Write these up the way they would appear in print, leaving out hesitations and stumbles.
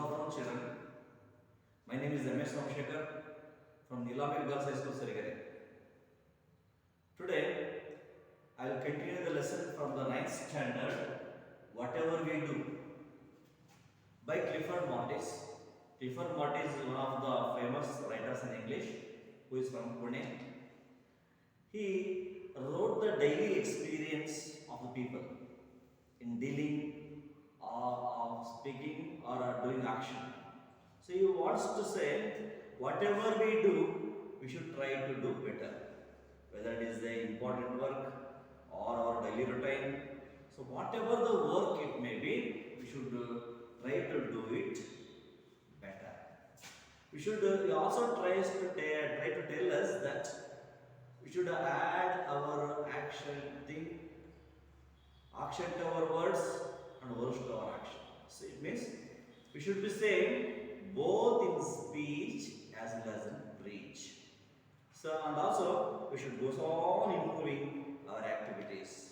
afternoon, children. My name is M.S. Ramshekar from Nilamir Girls High School, Sarigare. Today, I will continue the lesson from the ninth standard, Whatever We Do, by Clifford Mortis. Clifford Mortis is one of the famous writers in English, who is from Pune. He wrote the daily experience of the people in dealing or speaking or doing action. So he wants to say, whatever we do, we should try to do better. Whether it is the important work or our daily routine. So whatever the work it may be, we should try to do it better. We should he also tries to try to tell us that we should add our action to our words and words to our action. So it means we should be saying both in speech as well as in preach. So and also we should go on improving our activities.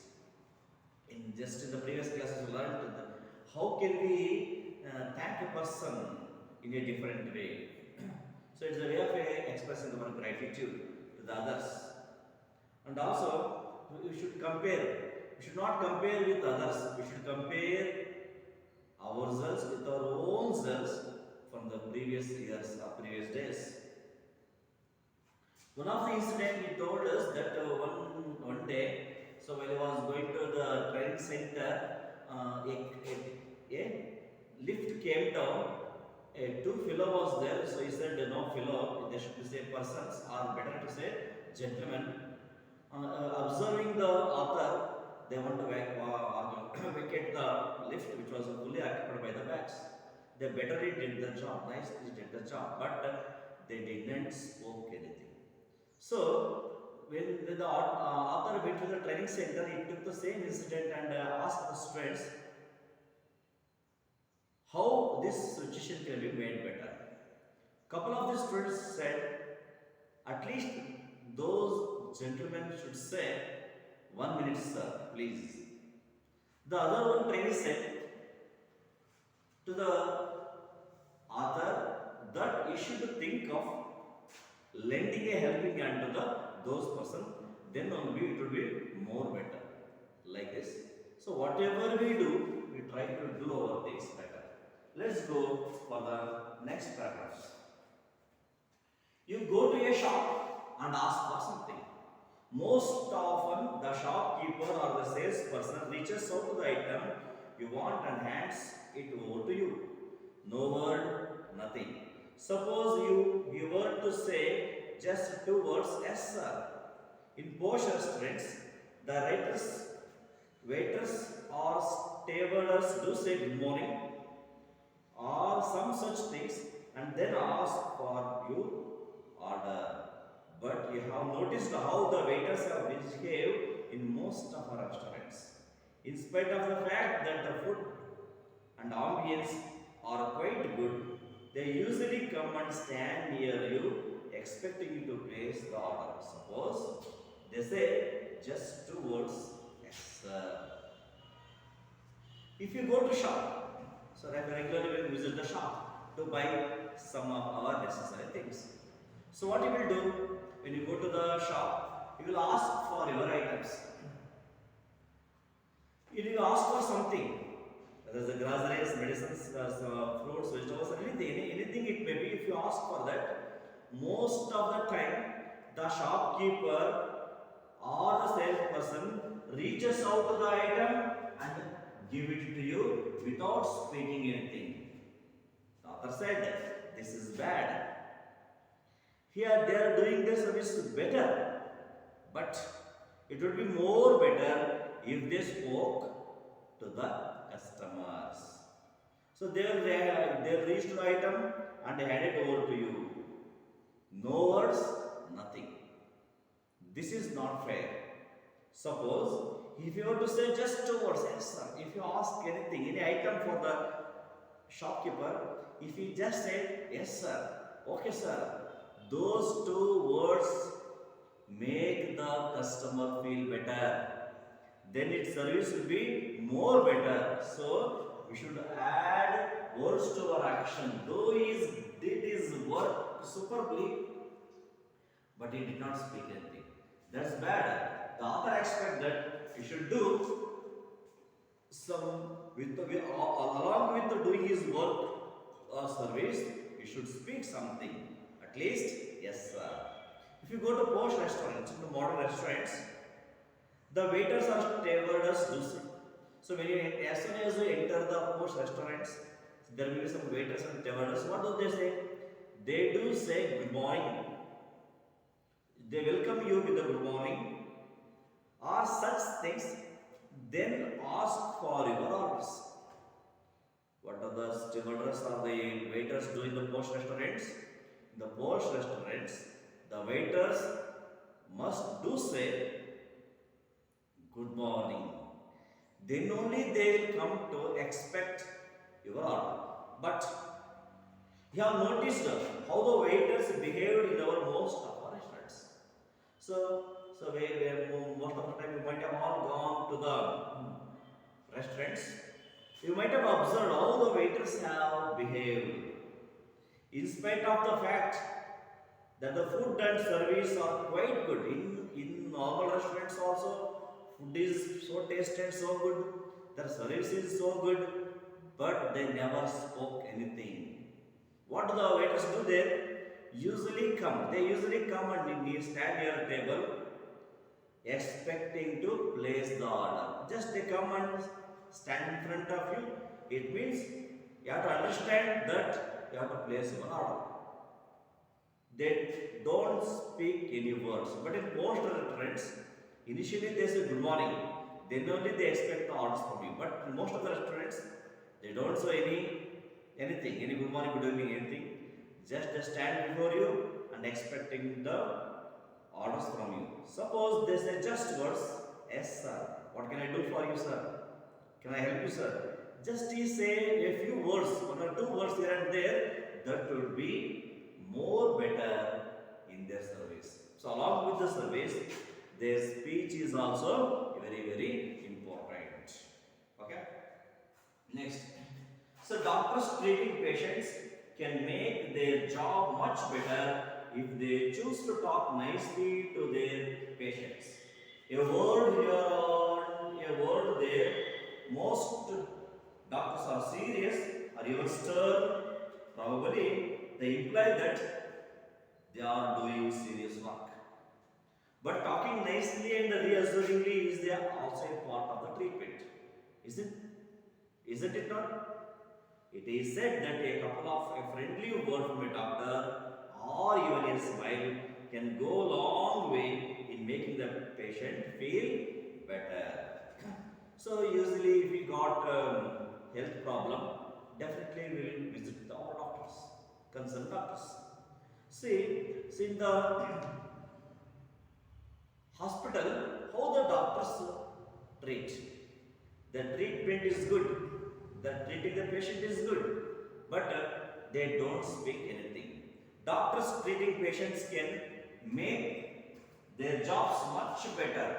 In the previous classes we learned how can we thank a person in a different way. So it's a way of expressing our gratitude to the others. And also we should compare. We should not compare with others. We should compare ourselves with our own selves from the previous years or previous days. One of the incidents he told us that one day, so while he was going to the training center, a lift came down. Two fellow was there, so he said, no fellow, they should say persons, or better to say gentlemen. Observing the author, they want to vacate the lift, which was fully occupied by the bags. They betterly did the job, nicely did the job, but they didn't spoke anything. So when the author went to the training center, he took the same incident and asked the students how this situation can be made better. Couple of the students said, at least those gentlemen should say, 1 minute, sir, please. The other one trainee said to the author that he should think of lending a helping hand to those person, then only it will be more better. Like this. So whatever we do, we try to do our things better. Let's go for the next paragraphs. You go to a shop and ask for something. Most often, the shopkeeper or the salesperson reaches out to the item you want and hands it over to you. No word, nothing. Suppose you were to say just 2 words, yes sir. In posh restaurants, the waiters or stewardess do say good morning or some such things and then ask for your order. But you have noticed how the waiters have behaved in most of our restaurants. In spite of the fact that the food and ambience are quite good, they usually come and stand near you expecting you to place the order. Suppose they say just 2 words, yes sir. If you go to shop, so regularly we visit the shop to buy some of our necessary things. So what you will do, when you go to the shop, you will ask for your items. If you ask for something, whether it's the groceries, medicines, fruits, vegetables, anything it may be, if you ask for that, most of the time the shopkeeper or the salesperson reaches out to the item and give it to you without speaking anything. The author said, this is bad. Here they are doing their service better, but it would be more better if they spoke to the customers. So they'll reach to the item and hand it over to you. No words, nothing. This is not fair. Suppose if you were to say just 2 words, yes sir, if you ask anything, any item for the shopkeeper, if he just said yes sir, okay sir, those 2 words make the customer feel better. Then its service will be more better. So we should add words to our action. Though he did his work superbly, but he did not speak anything. That's bad. The author expects that he should do some along with doing his work or service, he should speak something. At least, yes, sir. If you go to posh restaurants, to modern restaurants, the waiters are stewardess do say. So when you as soon as you enter the posh restaurants, there will be some waiters and stewardess. What do they say? They do say good morning. They welcome you with a good morning or such things. Then ask for your orders. What are the stewardess or the waiters do in the posh restaurants? In the posh restaurants, the waiters must do say good morning. Then only they will come to expect your order. But you have noticed how the waiters behaved in our most of our restaurants. So most of the time you might have all gone to the restaurants. You might have observed how the waiters have behaved. In spite of the fact that the food and service are quite good. In normal restaurants also, food is so tasty and so good, their service is so good, but they never spoke anything. What do the waiters do there? They usually come and stand near a table expecting to place the order. Just they come and stand in front of you. It means you have to understand that you have to place your order. They don't speak any words. But in most restaurants, initially they say good morning. Then only they expect the orders from you. But in most of the restaurants, they don't say anything, any good morning, good evening, anything. Just they stand before you and expecting the orders from you. Suppose they say just words, yes sir, what can I do for you sir? Can I help you sir? Just he say a few words, one or two words here and there, that would be more better in their service. So along with the service, their speech is also very, very important. Okay? Next. So doctors treating patients can make their job much better if they choose to talk nicely to their patients. A word here or a word there, most doctors are serious or even stern. Probably they imply that they are doing serious work. But talking nicely and reassuringly is there also a part of the treatment. Isn't it not? It is said that a friendly word from a doctor or even a smile can go a long way in making the patient feel better. So usually if we got health problem, definitely we will visit our doctors, concerned doctors. See in the hospital, how the doctors treat. The treatment is good. The treating the patient is good, but they don't speak anything. Doctors treating patients can make their jobs much better.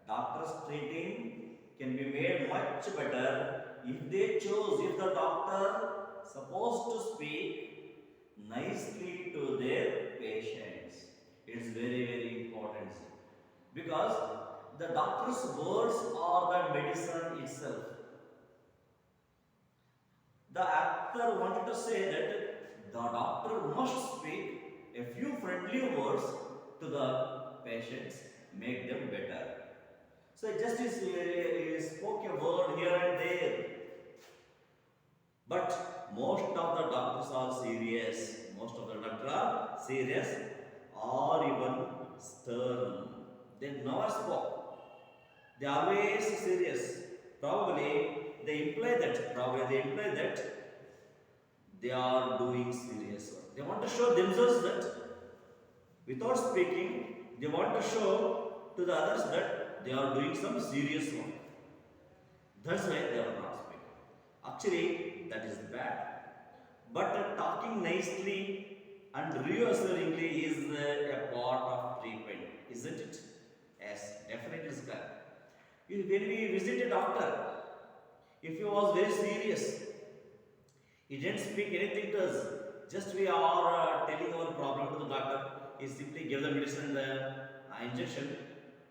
Doctors treating can be made much better if they choose, if the doctor supposed to speak nicely to their patients. It's very, very important because the doctor's words are the medicine itself. The actor wanted to say that the doctor must speak a few friendly words to the patients, make them better. So just he spoke a word here and there. But most of the doctors are serious. Most of the doctors are serious or even stern. They never spoke. They are always serious. Probably they imply that they are doing serious work. They want to show themselves that without speaking, they want to show to the others that they are doing some serious work. That's why they are not speaking. Actually, that is bad. But talking nicely and reassuringly is a part of treatment, isn't it? Yes, definitely is correct. When we visit a doctor, If he was very serious, he didn't speak anything to us. Just we are telling our problem to the doctor. He simply gave the medicine, the injection.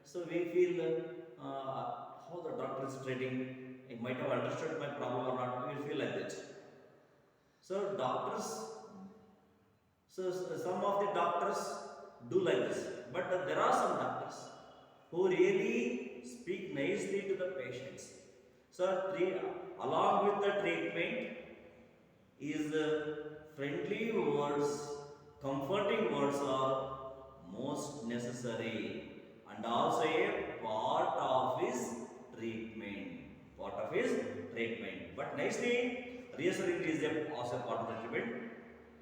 So we feel how the doctor is treating. He might have understood my problem or not. We feel like that. So doctors, some of the doctors do like this, but there are some doctors who really speak nicely to the patients. So along with the treatment is friendly words, comforting words are most necessary and also a part of his treatment. Part of his treatment. But nicely, reassuring is also part of the treatment.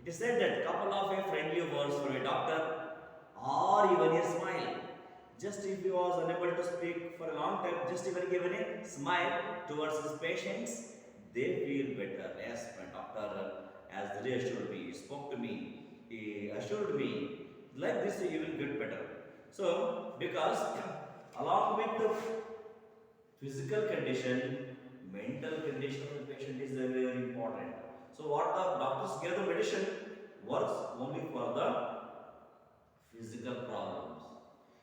It is said that couple of a friendly words from a doctor or even a smile. Just if he was unable to speak for a long time, just even given a smile towards his patients, they feel better. Yes, my doctor has reassured me, spoke to me, he assured me. Like this, you will get better. So, because along with the physical condition, mental condition of the patient is very important. So, what the doctors give the medicine works only for the physical problems.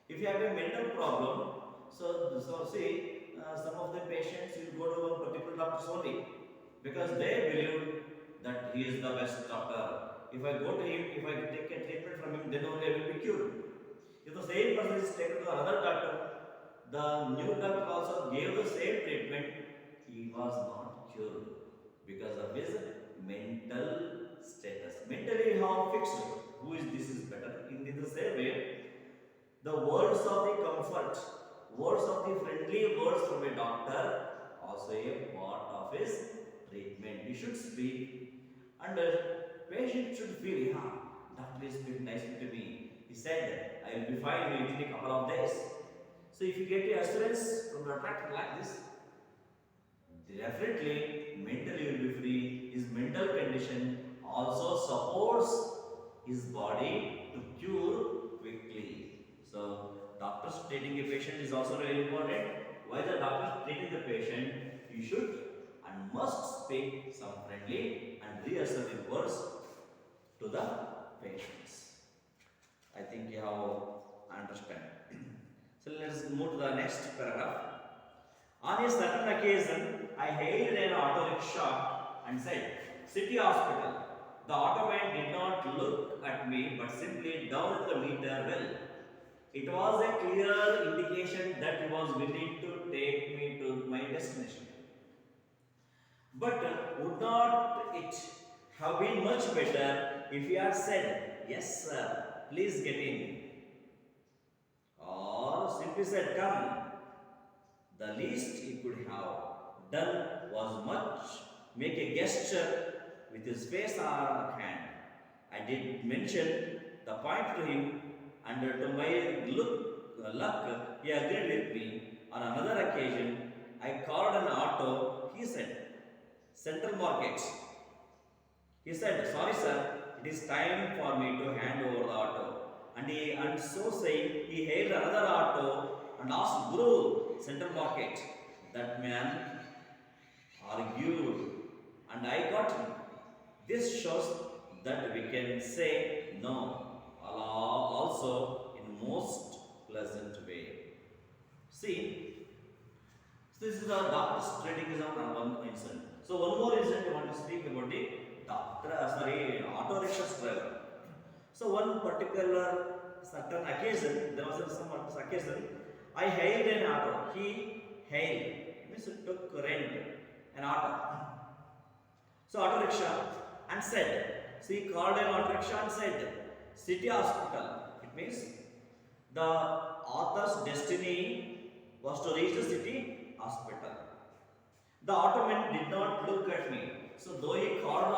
If you have a mental problem, so see, some of the patients will go to one particular doctor only because they believe that he is the best doctor. If I go to him, if I take a treatment from him, then only I will be cured. If the same person is taken to another doctor, the new doctor also gave the same treatment, he was not cured because of his mental status. Mentally, how fixed, who is this is better. In the same way, the words of the comfort, words of the friendly words from a doctor, also a part of his treatment. He should speak, and patient should feel, yeah, doctor is speaking nicely to me. He said, I will be fine within a couple of days. So if you get the assurance from the doctor like this, definitely mentally will be free. His mental condition also supports his body to cure quickly. So doctors treating a patient is also very important. While the doctor treating the patient, you should and must speak some friendly and reassuring words to the patients. I think you have understand. So let's move to the next paragraph. On a certain occasion, I hailed an auto rickshaw and said, City Hospital. The automan did not look at me but simply downed the meter well. It was a clear indication that he was willing to take me to my destination. But would not it have been much better if he had said, Yes, sir, please get in? Or simply said, Come. The least he could have done was make a gesture with his face or hand. I did mention the point to him, and to my luck, he agreed with me. On another occasion, I called an auto. He said, Central Market. He said, Sorry, sir, it is time for me to hand over the auto. And so saying, he hailed another auto and asked Guru, Central Market. That man argued, and I got him. This shows that we can say no, Allah also in most pleasant way. See, this is the doctor's treating is on one incident. So one more incident I want to speak about the auto rickshaw driver. So one particular certain occasion, there was some occasion, I hailed an auto. He hailed, means it took rent an auto. So auto rickshaw and said, so he called an auto rickshaw and said, City Hospital. It means the author's destiny was to reach the city hospital. The automan did not look at me. So though he called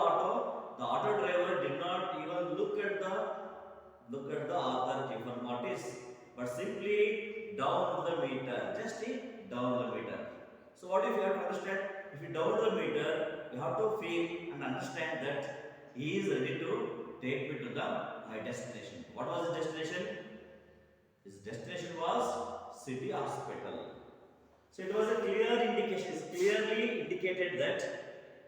the auto driver did not even look at the author given notice, but simply down the meter, just down the meter. So what if you have to understand? If you down the meter, you have to feel and understand that he is ready to take me to my destination. What was his destination? His destination was city hospital. So it was a clear indication, it's clearly indicated indicated that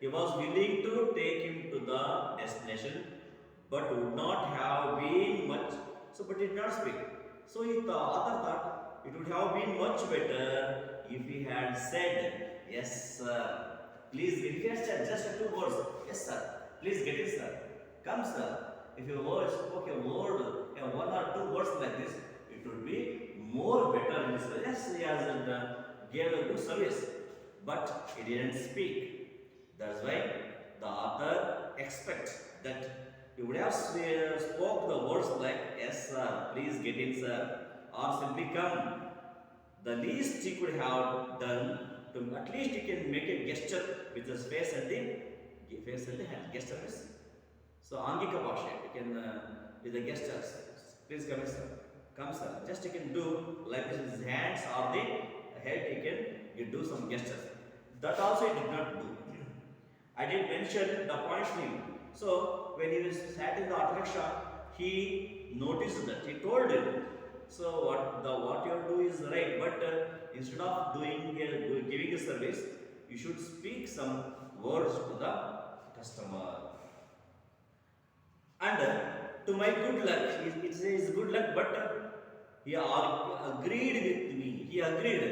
he was willing to take him to the destination, but would not have been much. So, but he did not speak. So, the author thought it would have been much better if he had said, "Yes, sir. Please get it." Yes, sir. Just two words. "Yes, sir. Please get it, sir. Come, sir." If you spoke a word, one or two words like this, it would be more better in this way. Yes, he has gave a good service, but he didn't speak. That's why the author expects that he would have spoke the words like, "Yes, sir, please get in, sir," or simply "come." The least he could have done to at least he can make a gesture with his face and the hand. Gesture is so angika bhasha. You can with the gestures. "Please come in, sir. Come, sir." Just he can do like this with his hands or the head. He can do some gestures. That also he did not do. I did mention the point to him. So when he was sat in the auto rickshaw, he noticed that. He told him, "So what you do is right, but instead of giving a service, you should speak some words to the customer." And to my good luck, it says good luck, but he agreed with me. He agreed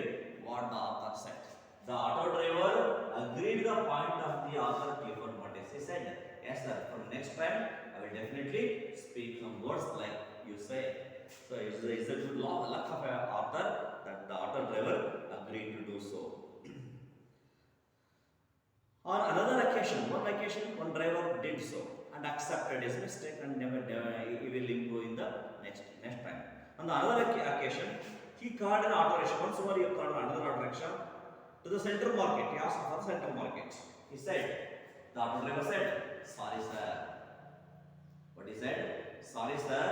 what the author said. The auto driver agreed the point of the author Clifford Montes. He said, "Yes, sir. From next time, I will definitely speak some words like you say." So it's a good luck of an author that the auto driver agreed to do so. On another occasion, one driver did so and accepted his mistake and never he will improve in the next time. On the other occasion, he called an auto rickshaw. Once more, he called another auto rickshaw to the central market. He asked for the central market. He said, the auto driver said, "Sorry, sir." What he said? "Sorry, sir.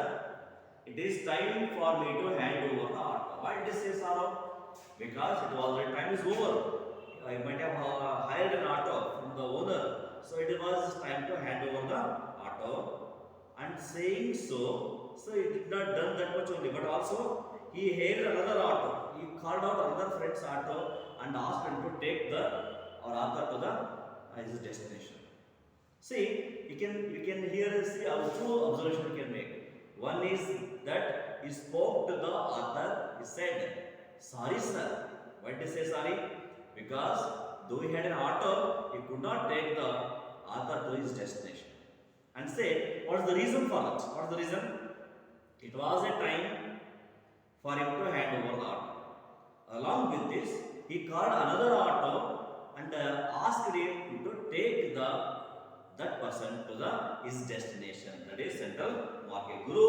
It is time for me to hand over the auto." Why did he say sorrow? Because it was the time is over. I might have hired an auto from the owner, so it was time to hand over the auto. And saying so he did not done that much only, but also he hailed another auto. He called out another friend's auto and asked him to take the author to the his destination. See, you can here see our two observations we can make. One is that he spoke to the author. He said, "Sorry, sir." Why did he say sorry? Because though he had an auto, he could not take the author to his destination. And say, what's the reason for that? What's the reason? It was a time for him to hand over the auto. Along with this, he called another auto and asked him to take that person to his destination. That is Central Market. "Guru,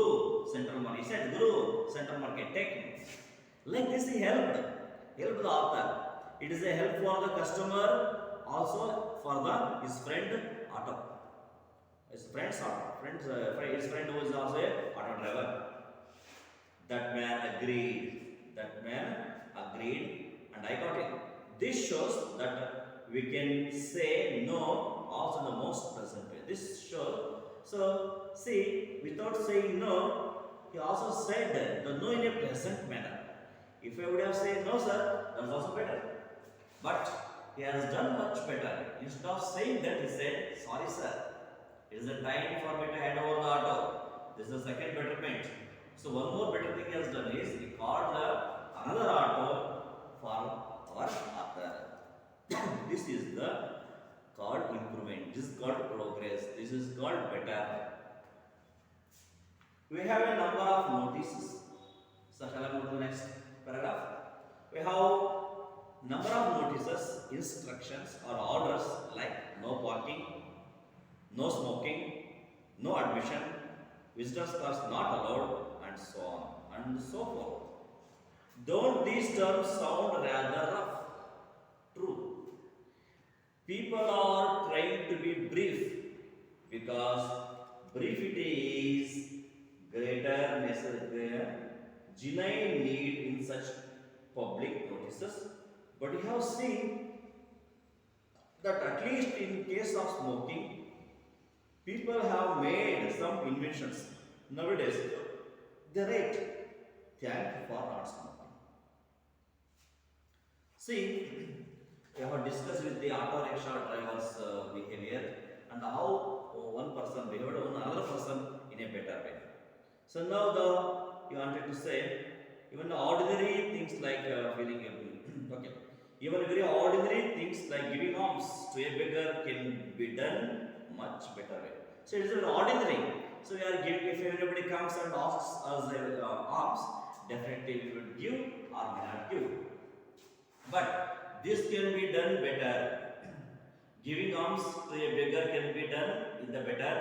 Central Market." He said, "Guru, Central Market, take him." Like this, he helped the author. It is a help for the customer, also for his friend auto. His friend's auto. His friend who is also a auto driver. That man agreed, and I got it. This shows that we can say no also in the most pleasant way. This shows. So, see, without saying no, he also said the no in a pleasant manner. If I would have said no, sir, that's also better. But he has done much better. Instead of saying that, he said, "Sorry, sir. It is the time for me to hand over the auto." This is the second betterment. So one more better thing he has done is he called another auto for our author. This is the called improvement. This is called progress. This is called better. We have a number of notices. So shall I move to the next paragraph? We have number of notices, instructions or orders like no parking, no smoking, no admission, visitors cars not allowed, and so on and so forth. Don't these terms sound rather rough? True. People are trying to be brief because brevity is greater necessary, genuine need in such public notices. But you have seen that at least in case of smoking, people have made some inventions. Nowadays, they write, "Thank you for not smoking." See, we have discussed with the auto rickshaw driver's behavior and how one person behaved on another person in a better way. So now you wanted to say even the ordinary things like feeling a okay. Even very ordinary things like giving alms to a beggar can be done much better way. So it is very ordinary. So we are giving, if anybody comes and asks us alms, definitely we will give or may not give. But this can be done better. Giving alms to a beggar can be done in the better.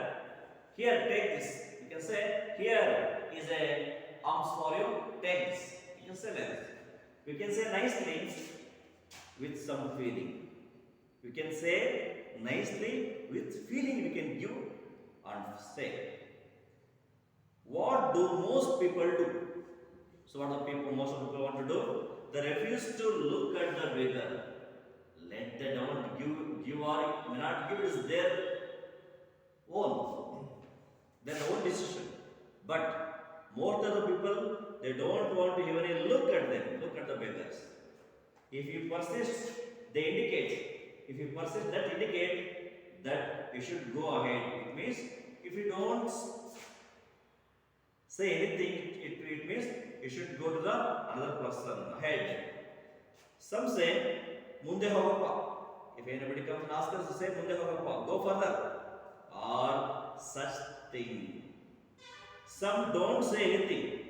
Here, take this. You can say, here is a alms for you. Take this. You can say like this. We can say nicely with some feeling. We can say nicely with feeling. We can give and say. What do most people do? So what the people, most of the people want to do? They refuse to look at the beggar. Let them don't give or may not give is their own decision. But most of the people, they don't want to even look at them, look at the beggars. If you persist, they indicate. If you persist, that indicate that you should go ahead. It means if you don't say anything, it means you should go to the another person ahead. Some say, Munde hogappa. If anybody comes and asks us to say Munde hogappa, go further. Or such thing. Some don't say anything.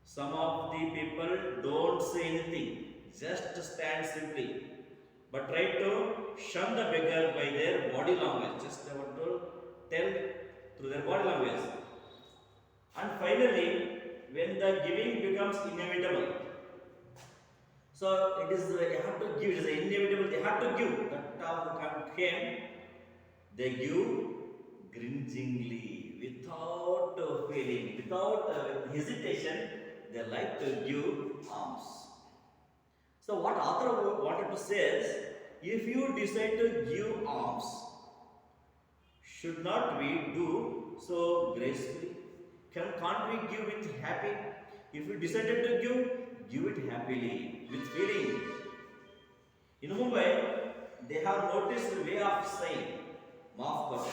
Some of the people don't say anything. Just stand simply. But try to shun the beggar by their body language. Just they want to tell through their body language. And finally, when the giving becomes inevitable, so it is you have to give. It is inevitable. They have to give. That time came, they give grudgingly, without feeling, without hesitation. They like to give alms. So what author wanted to say is, if you decide to give alms, should not we do so gracefully? Can't we give it happy? If you decided to give it happily, with feeling. In Mumbai, they have noticed the way of saying, maaf karo.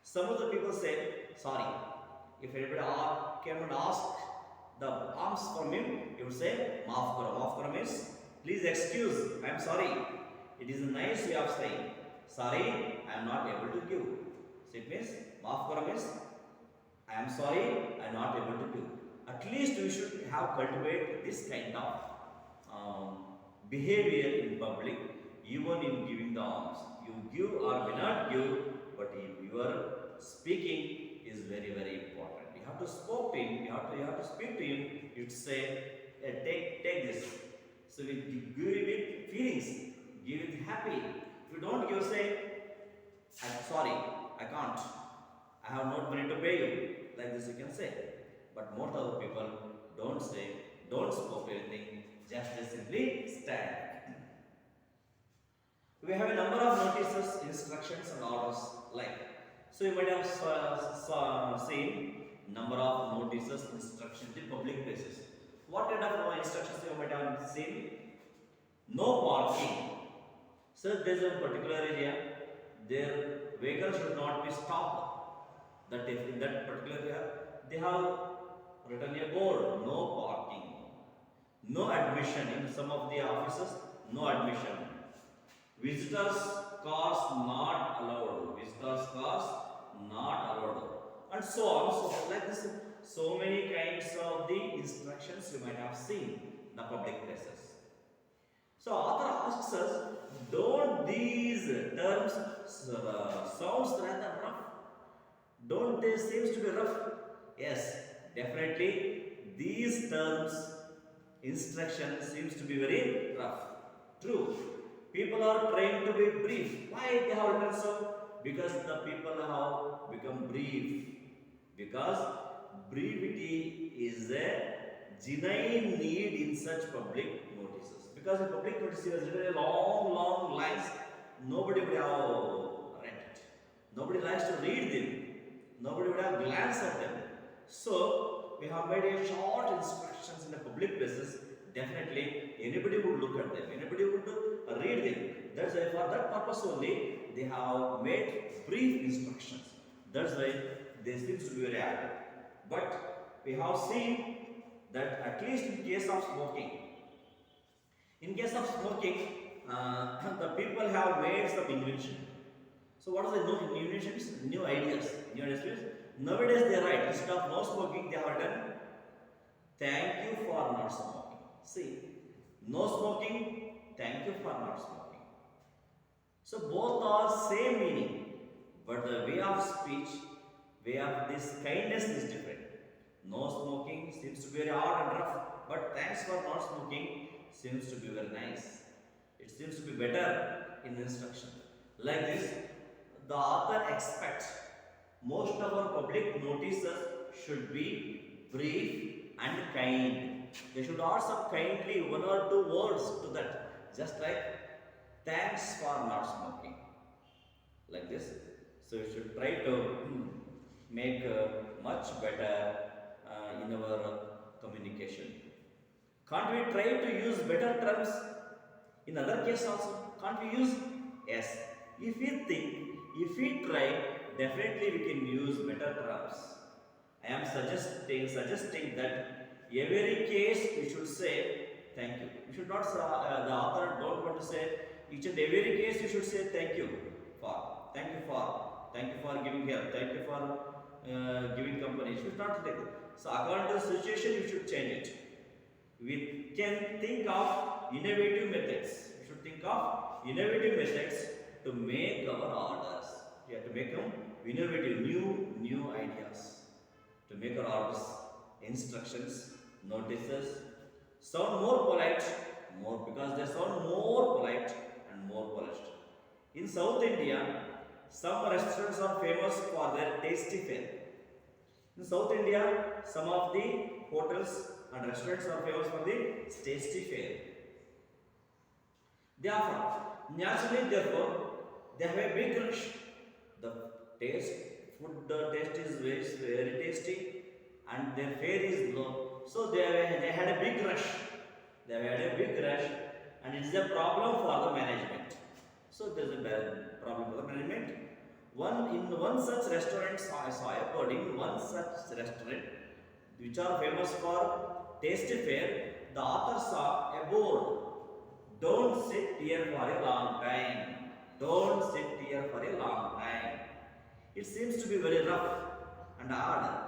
Some of the people say, sorry. If anybody came and asked the alms from him, he would say, maaf karo. Maaf karo means, please excuse, I am sorry. It is a nice way of saying, sorry, I am not able to give. So it means, maaf karo means, I am sorry, I am not able to give. At least we should have cultivated this kind of behavior in public, even in giving the alms. You give or may not give, but your speaking is very, very important. You have to speak to him. You have to speak to him. You say, take this. So we give it feelings, give it happy. If you don't give, say, I'm sorry, I can't. I have no money to pay you. Like this you can say. But most of the people don't say, don't spoke anything, just they simply stand. We have a number of notices, instructions and orders like. So you might have seen number of notices, instructions in public places. What kind of instructions you might have seen? No parking. So there is a particular area, their vehicle should not be stopped. That if in that particular area, they have written a board, no parking, no admission in some of the offices, no admission. Visitors cars not allowed, visitors cars not allowed, and so on. So like this, so many kinds of the instructions you might have seen in the public places. So author asks us, don't these terms sounds rather rough? Don't they seems to be rough? Yes, definitely these terms, instruction seems to be very rough. True. People are trained to be brief. Why they have written so? Because the people have become brief. Because brevity is a genuine need in such public notices. Because in public notices is written long lines, nobody would have read it. Nobody likes to read them. Nobody would have glanced at them. So we have made a short instructions in the public places. Definitely anybody would look at them. Anybody would read why for that purpose only they have made brief instructions. That's why they seems to be very active. But we have seen that at least in case of smoking, in case of smoking, the people have made some invention. So what are the new inventions? New ideas. New ideas means nowadays they write instead of no smoking they have done thank you for not smoking. See, no smoking, thank you for not smoking. So both are same meaning, but the way of speech, way of this kindness is different. No smoking seems to be very hard and rough, but thanks for not smoking seems to be very nice. It seems to be better in instruction. Like this, the author expects most of our public notices should be brief and kind. They should add some kindly one or two words to that, just like thanks for not smoking, like this. So we should try to make much better in our communication. Can't we try to use better terms in other case also? Can't we use? Yes. If we think, if we try, definitely we can use better terms. I am suggesting that every case we should say thank you. You should not the author don't want to say each and every case you should say thank you for, thank you for giving help, thank you for giving company. You should not take it. So according to the situation you should change it. We can think of innovative methods. We should think of innovative methods to make our orders. We have to make them innovative, new ideas to make our orders, instructions, notices sound more polite, more because they sound more polite and more polished. In South India, some restaurants are famous for their tasty fare. In South India, some of the hotels and restaurants are famous for the tasty fare. Therefore, naturally, therefore, they have a big rush. The taste, food taste is very tasty, and their fare is low. So they had a big rush. They had a big rush, and it is a problem for the management. So there is a bad problem for the management. In one such restaurant, I saw a word in one such restaurant, which are famous for tasty fare. The author saw a board. Don't sit here for a long time. Don't sit here for a long time. It seems to be very rough and hard.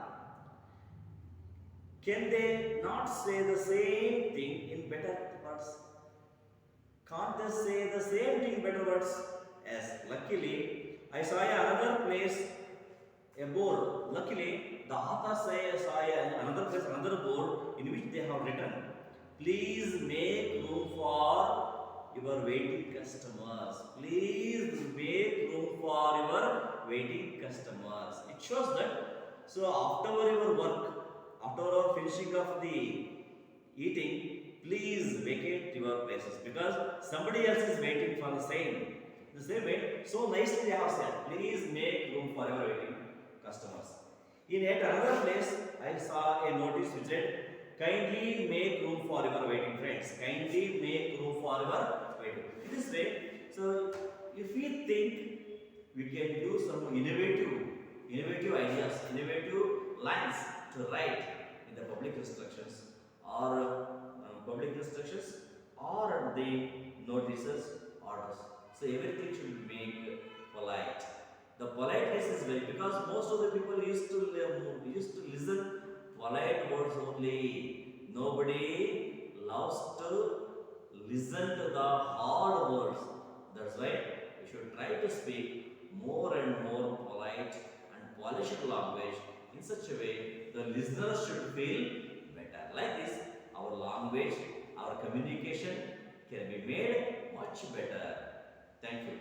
Can they not say the same thing in better words? Can't they say the same thing in better words? Yes, luckily, I saw another place, a board. Luckily, the author saw another place, another board in which they have written, please make room for your waiting customers. Please make room for your waiting customers. It shows that, so after your work, after our finishing of the eating, please vacate your places because somebody else is waiting for the same way. So nicely they have said, please make room for your waiting customers. In yet another place, I saw a notice which said, kindly make room for your waiting friends. Kindly make room for your waiting. In this way, so if we think we can do some innovative ideas, innovative lines to write in the public instructions or the notices orders. So everything should be made polite. The politeness is very because most of the people used to listen polite words only. Nobody loves to listen to the hard words. That's why we should try to speak more and more polite and polished language in such a way the listeners should feel better. Like this, our language, our communication can be made much better. Thank you.